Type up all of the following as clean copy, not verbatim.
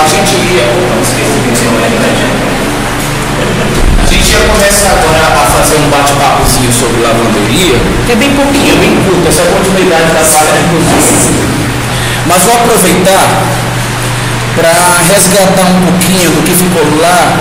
a gente ia. A gente ia começar agora a fazer um bate-papozinho sobre lavanderia, que é bem pouquinho, bem curto, essa é a continuidade da saga, inclusive. Mas vou aproveitar para resgatar um pouquinho do que ficou lá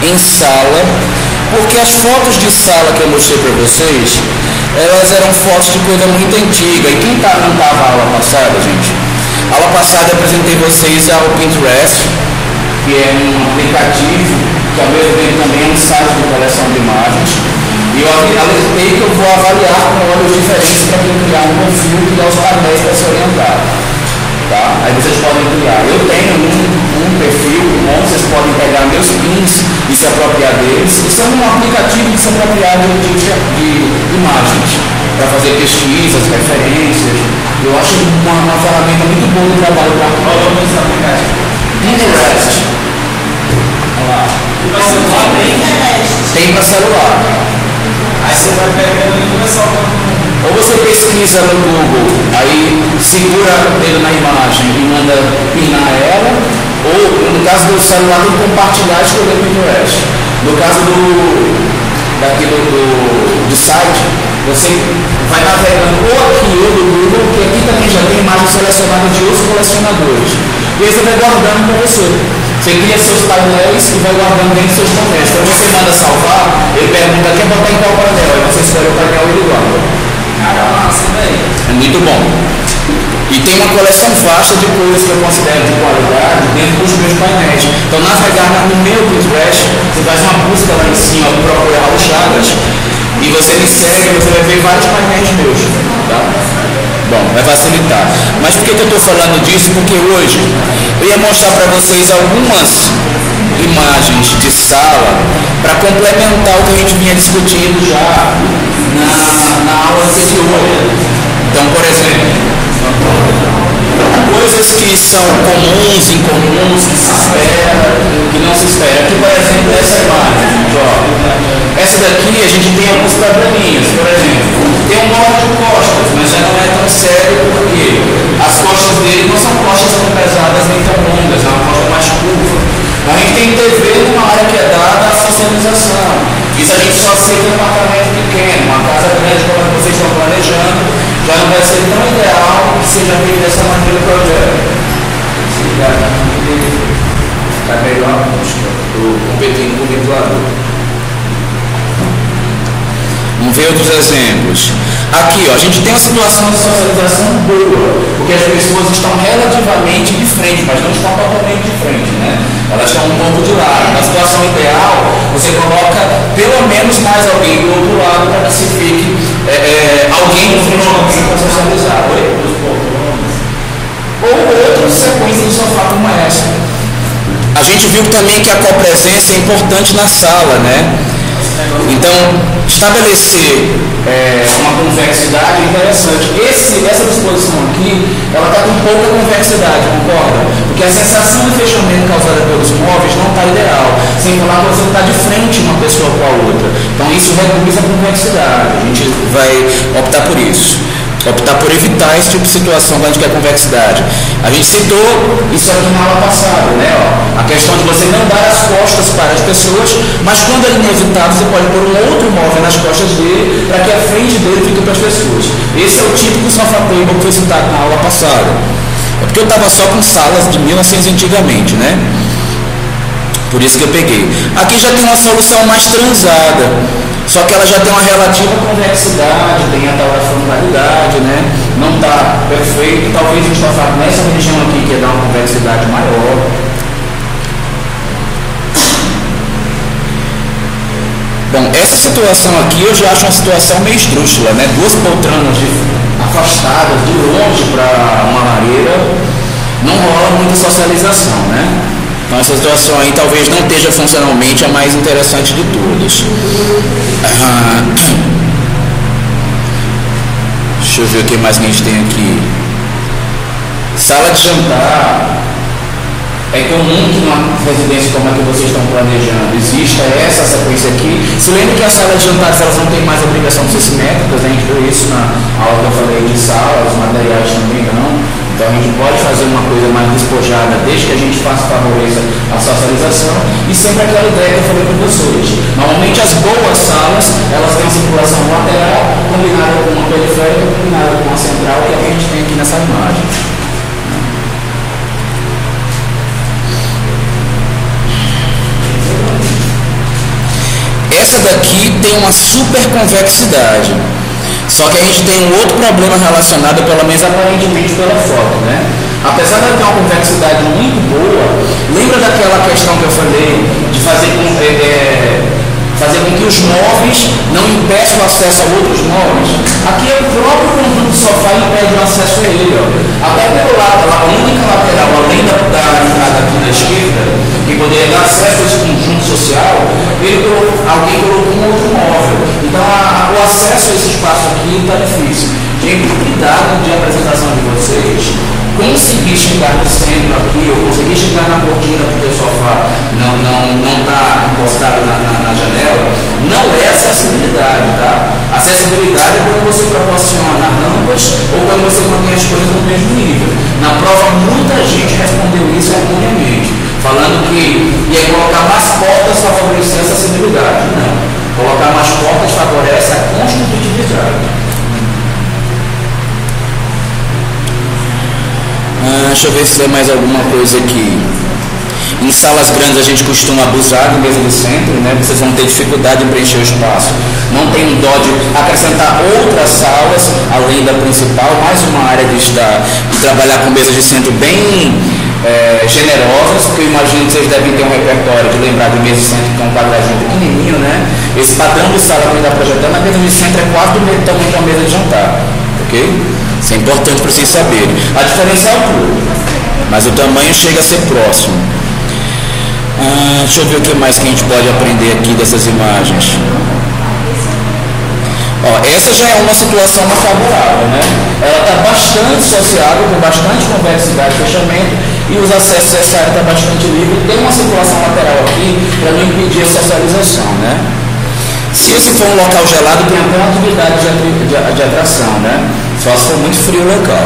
em sala, porque as fotos de sala que eu mostrei para vocês, elas eram fotos de coisa muito antiga. E quem não estava a aula passada, gente? A aula passada eu apresentei vocês ao Pinterest, que é um aplicativo que ao mesmo tempo também é um site de coleção de imagens. E eu alertei que eu vou avaliar com olhos diferentes para quem criar um perfil que dá os painéis para se orientar. Tá? Aí vocês podem criar. Eu tenho um perfil onde vocês podem pegar meus pins e se apropriar deles. Isso é um aplicativo de se apropriar de imagens para fazer pesquisas, referências. Eu acho uma ferramenta muito boa de trabalho para qual é o nome desse aplicativo? Pinterest. Tem para celular. Aí você vai pegando e começa a... Ou você pesquisa no Google, aí segura o dedo na imagem e manda pinar ela, ou no caso do celular tem compartilhar e escolher o Pinterest. No caso do site, você vai navegando ou aqui ou do Google, que aqui também já tem imagens selecionadas de outros colecionadores. E aí você vai guardando para você. Você cria seus painéis e vai guardando dentro dos seus painéis. Quando você manda salvar, ele pergunta quer botar em qual painel, aí você escolhe o painel e ele guarda. Caramba, isso daí. É muito bom. E tem uma coleção vasta de coisas que eu considero de qualidade dentro dos meus painéis. Então, navegar no meu Pinterest, você faz uma busca lá em cima, procura Raul Chagas, e você me segue, você vai ver vários painéis meus. Tá? Bom, vai facilitar. Mas por que eu estou falando disso? Porque hoje eu ia mostrar para vocês algumas imagens de sala para complementar o que a gente vinha discutindo já na aula anterior. Então, por exemplo, coisas que são comuns, incomuns, que se espera, que não se espera. Aqui, por exemplo, essa imagem. Ó, essa daqui a gente tem alguns probleminhas. Por exemplo, tem um móvel de costas, mas já não é tão sério porque as costas dele não são costas tão pesadas nem tão longas, é uma costa mais curva. A gente tem TV numa área que é dada à socialização. Isso a gente só aceita em um apartamento pequeno. Uma casa grande, como vocês estão planejando, já não vai ser tão ideal que seja feito dessa maneira o projeto. Está melhor competindo com o ventilador. Vamos ver outros exemplos. Aqui, ó, a gente tem uma situação de socialização boa, porque as pessoas estão relativamente de frente, mas não estão totalmente de frente, né? Elas estão um pouco de lado. Na situação ideal, você coloca pelo menos mais alguém do outro lado para que se fique alguém no final para socializar. Ou outra sequência de sofá como essa. A gente viu também que a copresença é importante na sala, né? Então, estabelecer uma convexidade é interessante. Essa disposição aqui, ela está com pouca convexidade, concorda? Porque a sensação de fechamento causada pelos móveis não está ideal. Sem falar que você está de frente uma pessoa com a outra. Então, isso reduz a convexidade. A gente vai optar por isso. Optar por evitar esse tipo de situação quando a gente quer convexidade. A gente citou isso aqui na aula passada, né? Ó, a questão de você não dar as costas para as pessoas, mas quando é inevitável, você pode pôr um outro móvel nas costas dele para que a frente dele fique para as pessoas. Esse é o típico sofá table que foi citado na aula passada. É porque eu estava só com salas de 1900 antigamente, né? Por isso que eu peguei. Aqui já tem uma solução mais transada. Só que ela já tem uma relativa convexidade, tem a tal da frontalidade, né? Não está perfeito. Talvez a gente possa falar nessa região aqui que é dar uma convexidade maior. Bom, essa situação aqui eu já acho uma situação meio esdrúxula, né? Duas poltronas afastadas de longe para uma lareira, não rola muita socialização, né? Então essa situação aí talvez não esteja funcionalmente a mais interessante de todas. Deixa eu ver o que mais que a gente tem aqui. Sala de jantar. É comum que numa residência como a que vocês estão planejando exista essa sequência aqui. Se lembra que as salas de jantar elas não têm mais obrigação de ser simétricas, né? A gente viu isso na aula que eu falei de sala, os materiais também não. Então a gente pode fazer uma coisa mais despojada, desde que a gente favoreça a socialização, e sempre aquela ideia que eu falei para vocês. Normalmente as boas salas, elas têm uma circulação lateral, combinada com uma periférica, combinada com uma central, que é o que a gente tem aqui nessa imagem. Essa daqui tem uma super convexidade. Só que a gente tem um outro problema relacionado, pelo menos aparentemente pela foto, né? Apesar de ter uma convexidade muito boa, lembra daquela questão que eu falei de fazer com que os móveis não impeçam o acesso a outros móveis? Aqui é o próprio conjunto do sofá impede o acesso a ele. Ó. Até pelo lado, a única lateral, além da entrada aqui na esquerda, que poderia dar acesso a esse conjunto social, alguém colocou um outro móvel. Então o acesso a esse espaço aqui está difícil. Gente, cuidado de apresentação de vocês. Conseguir chegar no centro aqui, ou conseguir chegar na cortina porque o sofá não está encostado na janela, não é acessibilidade, tá? Acessibilidade é quando você proporciona rampas ou quando você mantém as coisas no mesmo nível. Na prova, muita gente respondeu isso erroneamente, falando que ia colocar mais portas para favorecer a acessibilidade. Não. Colocar mais portas favorece a construtividade. Deixa eu ver se tem mais alguma coisa aqui. Em salas grandes a gente costuma abusar de mesa de centro, né? Vocês vão ter dificuldade em preencher o espaço. Não tem um dó de acrescentar outras salas, além da principal, mais uma área de trabalhar com mesas de centro bem generosas, porque eu imagino que vocês devem ter um repertório de lembrar de mesa de centro que é um quadradinho pequenininho, né? Esse padrão de sala que a gente está projetando, a mesa de centro é quase do mesmo tamanho que a mesa de jantar, ok? Isso é importante para vocês saberem. A diferença é a altura, mas o tamanho chega a ser próximo. Deixa eu ver o que mais que a gente pode aprender aqui dessas imagens. Ó, essa já é uma situação mais favorável, né? Ela está bastante sociável, com bastante convexidade e fechamento, e os acessos a essa área está bastante livre. Tem uma circulação lateral aqui para não impedir a socialização, né? Se esse for um local gelado, tem até uma atividade de atração, né? Só se for muito frio o local.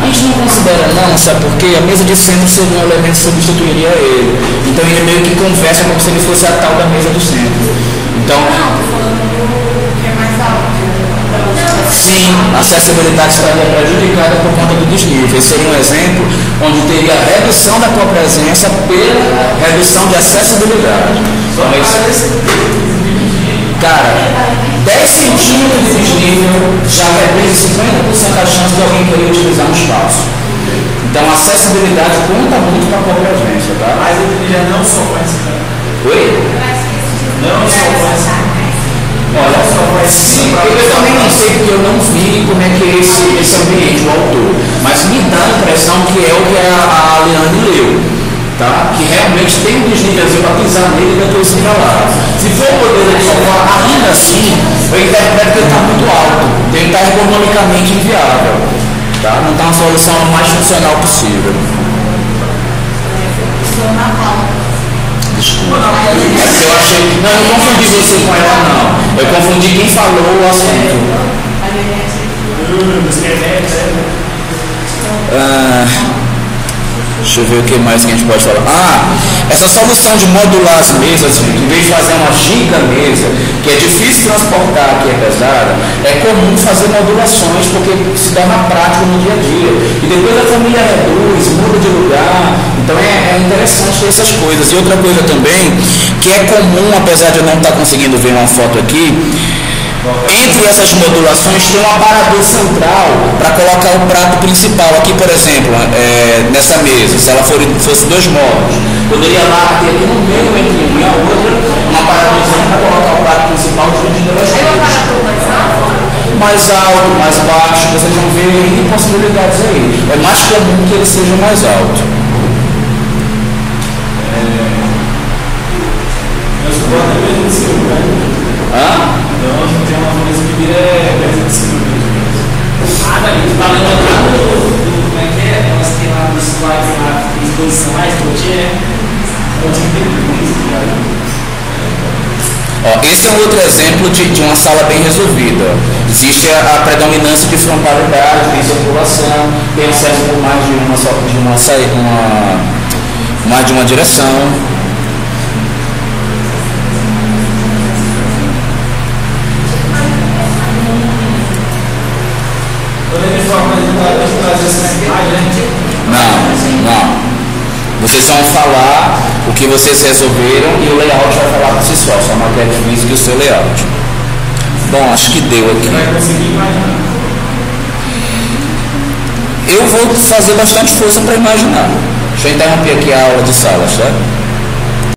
A gente não considera não, sabe por quê? A mesa de centro seria um elemento que substituiria ele. Então ele meio que conversa como se ele fosse a tal da mesa do centro. Então, sim, a acessibilidade estaria prejudicada por conta do desnível. Esse seria um exemplo onde teria a redução da copresença pela redução de acessibilidade. Cara, 10 centímetros de desnível já representa 50% a chance de alguém querer utilizar um espaço. Então a acessibilidade conta muito para a copresença, tá? Mas ele já não só faz. Oi? Não só faz. Olha, eu também não sei porque eu não vi como é que é esse ambiente, o autor, mas me dá a impressão que é o que a Liane leu, tá? Que realmente tem um desnívelzinho para pisar nele e depois se lá. Se for o modelo de sofá, ainda assim, eu interpreto que ele está muito alto, ele está ergonomicamente inviável, tá? Não está uma solução mais funcional possível. Desculpa. É que eu achei. Não, eu não confundi você com ela, não. Eu confundi quem falou o assunto. Deixa eu ver o que mais que a gente pode falar. Essa solução de modular as mesas, em vez de fazer uma giga mesa, que é difícil transportar, que é pesada, é comum fazer modulações, porque se torna prático no dia a dia. E depois a família reduz, muda de lugar. Então é interessante ter essas coisas. E outra coisa também, que é comum, apesar de eu não estar conseguindo ver uma foto aqui, entre essas modulações tem um aparador central para colocar o prato principal. Aqui, por exemplo, nessa mesa, se ela fosse 2 módulos, poderia lá ter aqui no meio, entre uma e a outra, um aparadorzinho para colocar o prato principal dividido nas duas. Mais alto, mais baixo, vocês vão ver possibilidades aí. É mais comum que ele seja mais alto. Eu suporto a mesma cima, né? Então, tem uma coisa que vira mesmo de cima. Daí, tu tá lembrando como é que é? Nós temos lá nos slides lá, exposição mais, Ó, esse é um outro exemplo de uma sala bem resolvida. Existe a predominância de frontalidade, tem circulação, tem acesso por mais de uma direção. Não. Vocês vão falar o que vocês resolveram e o layout vai falar por si só a matéria física e o seu layout. Bom, acho que deu aqui. Eu vou fazer bastante força para imaginar. Deixa eu interromper aqui a aula de salas, tá?